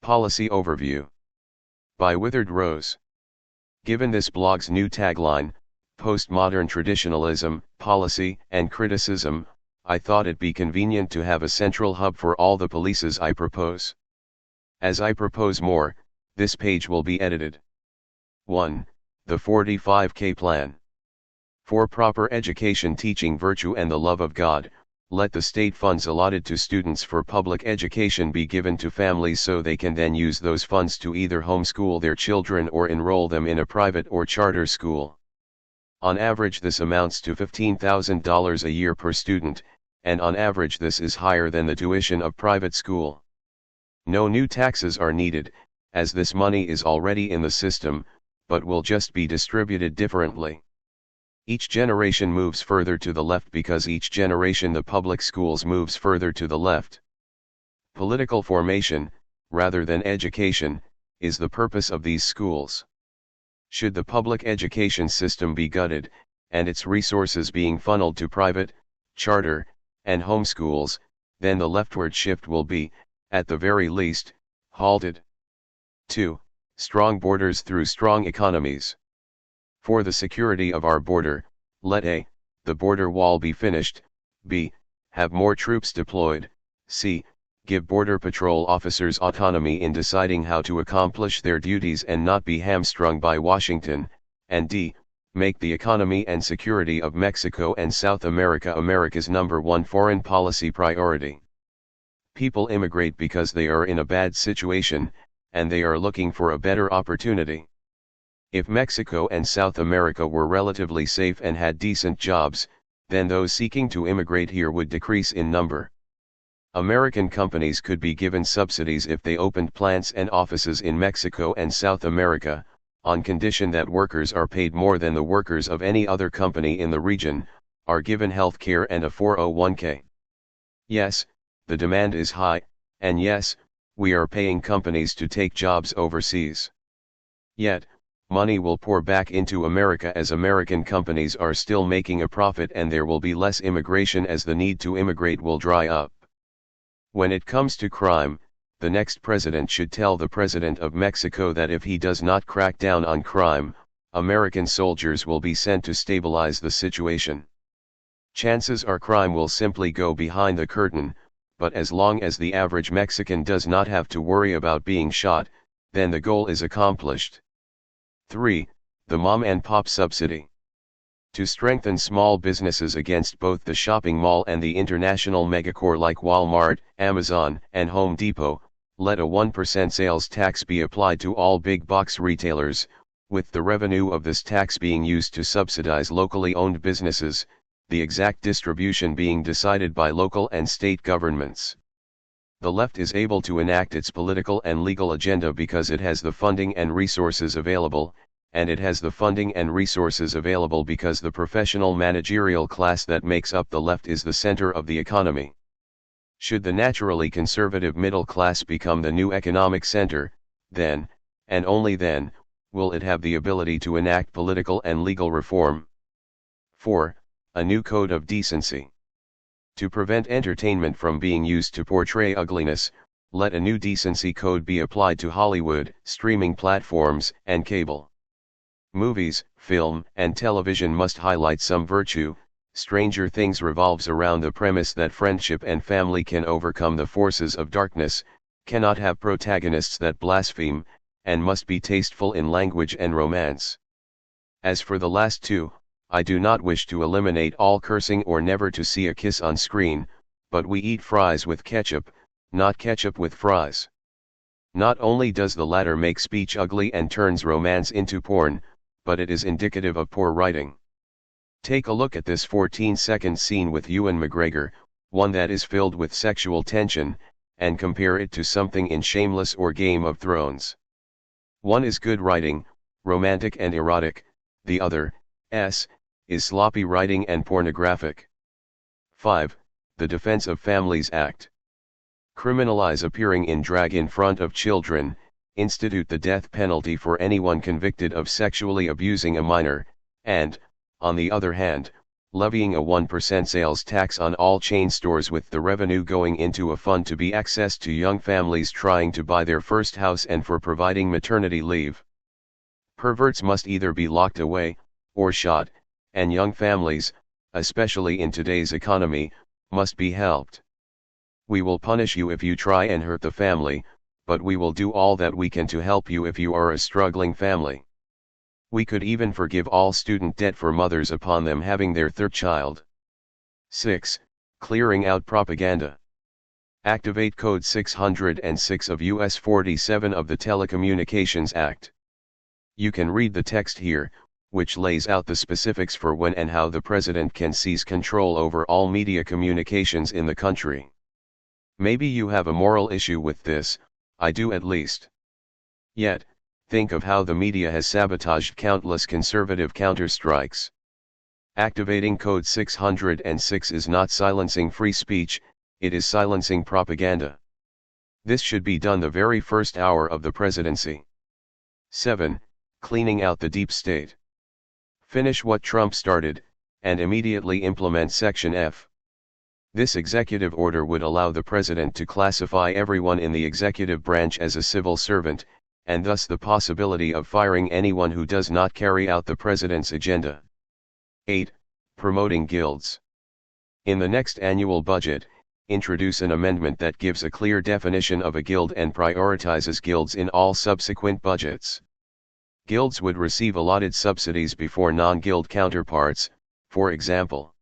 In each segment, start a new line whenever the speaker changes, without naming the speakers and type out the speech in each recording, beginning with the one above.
Policy Overview. By Withered Rose. Given this blog's new tagline, Postmodern Traditionalism, Policy, and Criticism, I thought it be convenient to have a central hub for all the policies I propose. As I propose more, this page will be edited. 1. The 45K Plan. For proper education teaching virtue and the love of God, let the state funds allotted to students for public education be given to families so they can then use those funds to either homeschool their children or enroll them in a private or charter school. On average this amounts to $15,000 a year per student, and on average this is higher than the tuition of private school. No new taxes are needed, as this money is already in the system, but will just be distributed differently. Each generation moves further to the left because each generation the public schools moves further to the left. Political formation, rather than education, is the purpose of these schools. Should the public education system be gutted, and its resources being funneled to private, charter, and home schools, then the leftward shift will be, at the very least, halted. 2. Strong borders through strong economies. For the security of our border, let a. The border wall be finished, b. Have more troops deployed, c. Give Border Patrol officers autonomy in deciding how to accomplish their duties and not be hamstrung by Washington, and d. Make the economy and security of Mexico and South America America's #1 foreign policy priority. People immigrate because they are in a bad situation, and they are looking for a better opportunity. If Mexico and South America were relatively safe and had decent jobs, then those seeking to immigrate here would decrease in number. American companies could be given subsidies if they opened plants and offices in Mexico and South America, on condition that workers are paid more than the workers of any other company in the region, are given health care and a 401k. Yes, the demand is high, and yes, we are paying companies to take jobs overseas. Yet, money will pour back into America as American companies are still making a profit and there will be less immigration as the need to immigrate will dry up. When it comes to crime, the next president should tell the president of Mexico that if he does not crack down on crime, American soldiers will be sent to stabilize the situation. Chances are crime will simply go behind the curtain, but as long as the average Mexican does not have to worry about being shot, then the goal is accomplished. 3. The Mom and Pop Subsidy. To strengthen small businesses against both the shopping mall and the international megacore like Walmart, Amazon, and Home Depot, let a 1% sales tax be applied to all big box retailers, with the revenue of this tax being used to subsidize locally owned businesses, the exact distribution being decided by local and state governments. The left is able to enact its political and legal agenda because it has the funding and resources available, and it has the funding and resources available because the professional managerial class that makes up the left is the center of the economy. Should the naturally conservative middle class become the new economic center, then, and only then, will it have the ability to enact political and legal reform. 4. A new code of decency. To prevent entertainment from being used to portray ugliness, let a new decency code be applied to Hollywood, streaming platforms, and cable. Movies, film, and television must highlight some virtue. Stranger Things revolves around the premise that friendship and family can overcome the forces of darkness, cannot have protagonists that blaspheme, and must be tasteful in language and romance. As for the last two, I do not wish to eliminate all cursing or never to see a kiss on screen, but we eat fries with ketchup, not ketchup with fries. Not only does the latter make speech ugly and turns romance into porn, but it is indicative of poor writing. Take a look at this 14-second scene with Ewan McGregor, one that is filled with sexual tension, and compare it to something in Shameless or Game of Thrones. One is good writing, romantic and erotic, the other, is sloppy writing and pornographic. 5. The Defense of Families Act. Criminalize appearing in drag in front of children, institute the death penalty for anyone convicted of sexually abusing a minor, and, on the other hand, levying a 1% sales tax on all chain stores with the revenue going into a fund to be accessed to young families trying to buy their first house and for providing maternity leave. Perverts must either be locked away, or shot, and young families, especially in today's economy, must be helped. We will punish you if you try and hurt the family, but we will do all that we can to help you if you are a struggling family. We could even forgive all student debt for mothers upon them having their third child. 6. Clearing out propaganda. Activate Code 606 of US 47 of the Telecommunications Act. You can read the text here, which lays out the specifics for when and how the President can seize control over all media communications in the country. Maybe you have a moral issue with this, I do at least. Yet, think of how the media has sabotaged countless conservative counter-strikes. Activating Code 606 is not silencing free speech, it is silencing propaganda. This should be done the very first hour of the presidency. 7. Cleaning out the deep state. Finish what Trump started, and immediately implement Section F. This executive order would allow the president to classify everyone in the executive branch as a civil servant, and thus the possibility of firing anyone who does not carry out the president's agenda. 8. Promoting guilds. In the next annual budget, introduce an amendment that gives a clear definition of a guild and prioritizes guilds in all subsequent budgets. Guilds would receive allotted subsidies before non-guild counterparts, for example.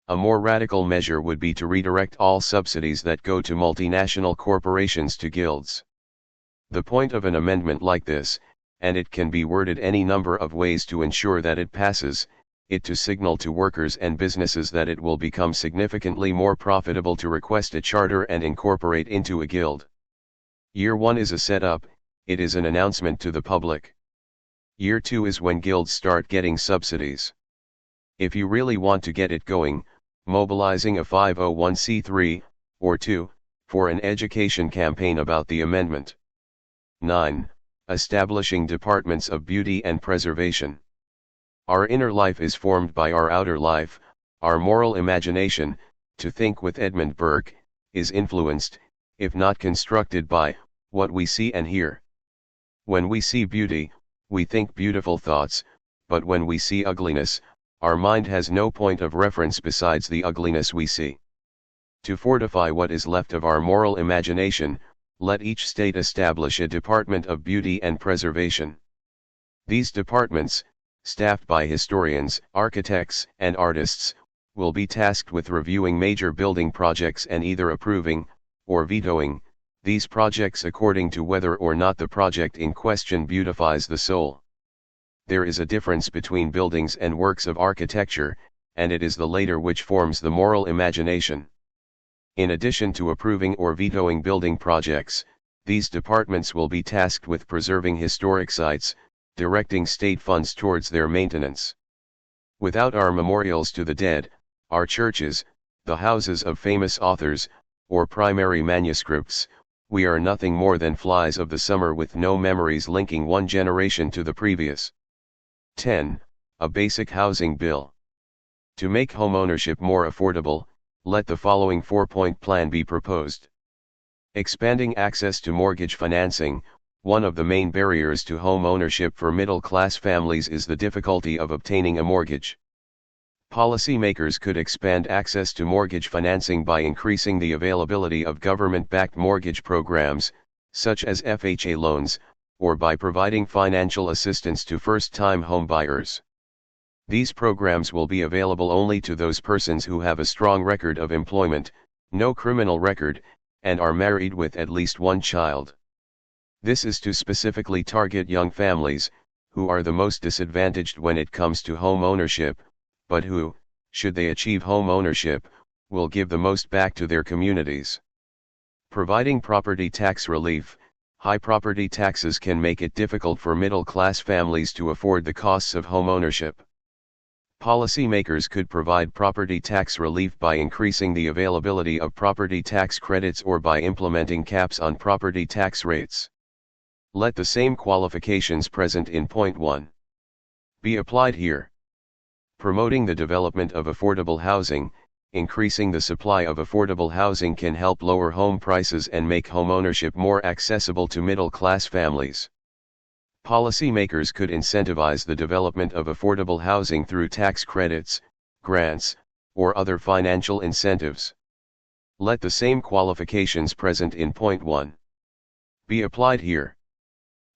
A more radical measure would be to redirect all subsidies that go to multinational corporations to guilds. The point of an amendment like this, and it can be worded any number of ways to ensure that it passes, it to signal to workers and businesses that it will become significantly more profitable to request a charter and incorporate into a guild. Year 1 is a setup, it is an announcement to the public. Year 2 is when guilds start getting subsidies. If you really want to get it going, mobilizing a 501c3, or 2, for an education campaign about the amendment. 9. Establishing departments of beauty and preservation. Our inner life is formed by our outer life, our moral imagination, to think with Edmund Burke, is influenced, if not constructed by, what we see and hear. When we see beauty, we think beautiful thoughts, but when we see ugliness, our mind has no point of reference besides the ugliness we see. To fortify what is left of our moral imagination, let each state establish a department of beauty and preservation. These departments, staffed by historians, architects, and artists, will be tasked with reviewing major building projects and either approving, or vetoing, these projects according to whether or not the project in question beautifies the soul. There is a difference between buildings and works of architecture, and it is the latter which forms the moral imagination. In addition to approving or vetoing building projects, these departments will be tasked with preserving historic sites, directing state funds towards their maintenance. Without our memorials to the dead, our churches, the houses of famous authors, or primary manuscripts, we are nothing more than flies of the summer with no memories linking one generation to the previous. 10. A basic housing bill. To make homeownership more affordable, let the following 4-point plan be proposed. Expanding access to mortgage financing. One of the main barriers to home ownership for middle-class families is the difficulty of obtaining a mortgage. Policymakers could expand access to mortgage financing by increasing the availability of government-backed mortgage programs, such as FHA loans, or by providing financial assistance to first-time homebuyers. These programs will be available only to those persons who have a strong record of employment, no criminal record, and are married with at least one child. This is to specifically target young families, who are the most disadvantaged when it comes to home ownership, but who, should they achieve home ownership, will give the most back to their communities. Providing property tax relief. High property taxes can make it difficult for middle-class families to afford the costs of home ownership. Policymakers could provide property tax relief by increasing the availability of property tax credits or by implementing caps on property tax rates. Let the same qualifications present in point 1 be applied here. Promoting the development of affordable housing. Increasing the supply of affordable housing can help lower home prices and make homeownership more accessible to middle-class families. Policymakers could incentivize the development of affordable housing through tax credits, grants, or other financial incentives. Let the same qualifications present in point 1 be applied here.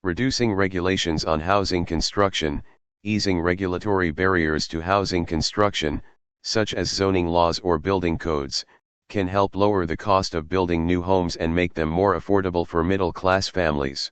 Reducing regulations on housing construction, easing regulatory barriers to housing construction, such as zoning laws or building codes, can help lower the cost of building new homes and make them more affordable for middle-class families.